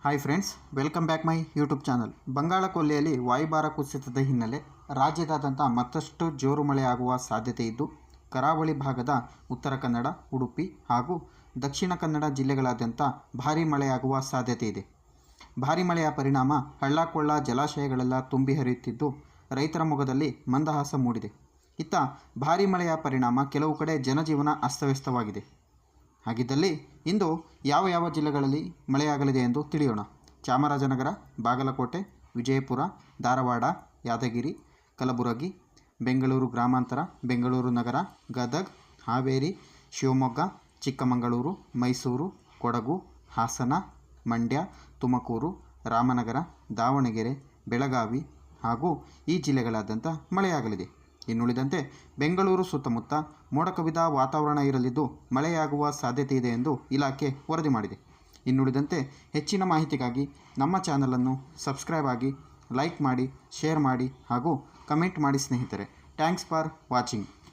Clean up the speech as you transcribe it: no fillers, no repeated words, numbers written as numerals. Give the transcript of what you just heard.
Hi friends, welcome back my YouTube channel. ಬಂಗಾಳಕೊಲ್ಲಿಯಲ್ಲಿ ವಾಯುಭಾರ ಕುಸಿತದ ಹಿನ್ನೆಲೆ ರಾಜ್ಯದಾದ್ಯಂತ ಮತ್ತಷ್ಟು ಜೋರು ಮಳೆಯಾಗುವ ಸಾಧ್ಯತೆ ಇದ್ದು, ಕರಾವಳಿ ಭಾಗದ ಉತ್ತರ ಕನ್ನಡ, ಉಡುಪಿ ಹಾಗೂ ದಕ್ಷಿಣ ಕನ್ನಡ ಜಿಲ್ಲೆಗಳಾದ್ಯಂತ ಭಾರೀ ಮಳೆಯಾಗುವ ಸಾಧ್ಯತೆ ಇದೆ. ಭಾರೀ ಮಳೆಯ ಪರಿಣಾಮ ಹಳ್ಳಕೊಳ್ಳ ಜಲಾಶಯಗಳೆಲ್ಲ ತುಂಬಿ ಹರಿಯುತ್ತಿದ್ದು, ರೈತರ ಮೊಗದಲ್ಲಿ ಮಂದಹಾಸ ಮೂಡಿದೆ. ಇತ್ತ ಭಾರೀ ಮಳೆಯ ಪರಿಣಾಮ ಕೆಲವು ಕಡೆ ಜನಜೀವನ ಅಸ್ತವ್ಯಸ್ತವಾಗಿದೆ. ಹಾಗಿದ್ದಲ್ಲಿ ಇಂದು ಯಾವ ಯಾವ ಜಿಲ್ಲೆಗಳಲ್ಲಿ ಮಳೆಯಾಗಲಿದೆ ಎಂದು ತಿಳಿಯೋಣ. ಚಾಮರಾಜನಗರ, ಬಾಗಲಕೋಟೆ, ವಿಜಯಪುರ, ಧಾರವಾಡ, ಯಾದಗಿರಿ, ಕಲಬುರಗಿ, ಬೆಂಗಳೂರು ಗ್ರಾಮಾಂತರ, ಬೆಂಗಳೂರು ನಗರ, ಗದಗ್, ಹಾವೇರಿ, ಶಿವಮೊಗ್ಗ, ಚಿಕ್ಕಮಗಳೂರು, ಮೈಸೂರು, ಕೊಡಗು, ಹಾಸನ, ಮಂಡ್ಯ, ತುಮಕೂರು, ರಾಮನಗರ, ದಾವಣಗೆರೆ, ಬೆಳಗಾವಿ ಹಾಗೂ ಈ ಜಿಲ್ಲೆಗಳಾದ್ಯಂತ ಮಳೆಯಾಗಲಿದೆ. ಇನ್ನುಳಿದಂತೆ ಬೆಂಗಳೂರು ಸುತ್ತಮುತ್ತ ಮೋಡ ಕವಿದ ವಾತಾವರಣ ಇರಲಿದ್ದು, ಮಳೆಯಾಗುವ ಸಾಧ್ಯತೆ ಇದೆ ಎಂದು ಇಲಾಖೆ ವರದಿ ಮಾಡಿದೆ. ಇನ್ನುಳಿದಂತೆ ಹೆಚ್ಚಿನ ಮಾಹಿತಿಗಾಗಿ ನಮ್ಮ ಚಾನಲನ್ನು ಸಬ್ಸ್ಕ್ರೈಬ್ ಆಗಿ, ಲೈಕ್ ಮಾಡಿ, ಶೇರ್ ಮಾಡಿ ಹಾಗೂ ಕಮೆಂಟ್ ಮಾಡಿ ಸ್ನೇಹಿತರೆ. Thanks for watching.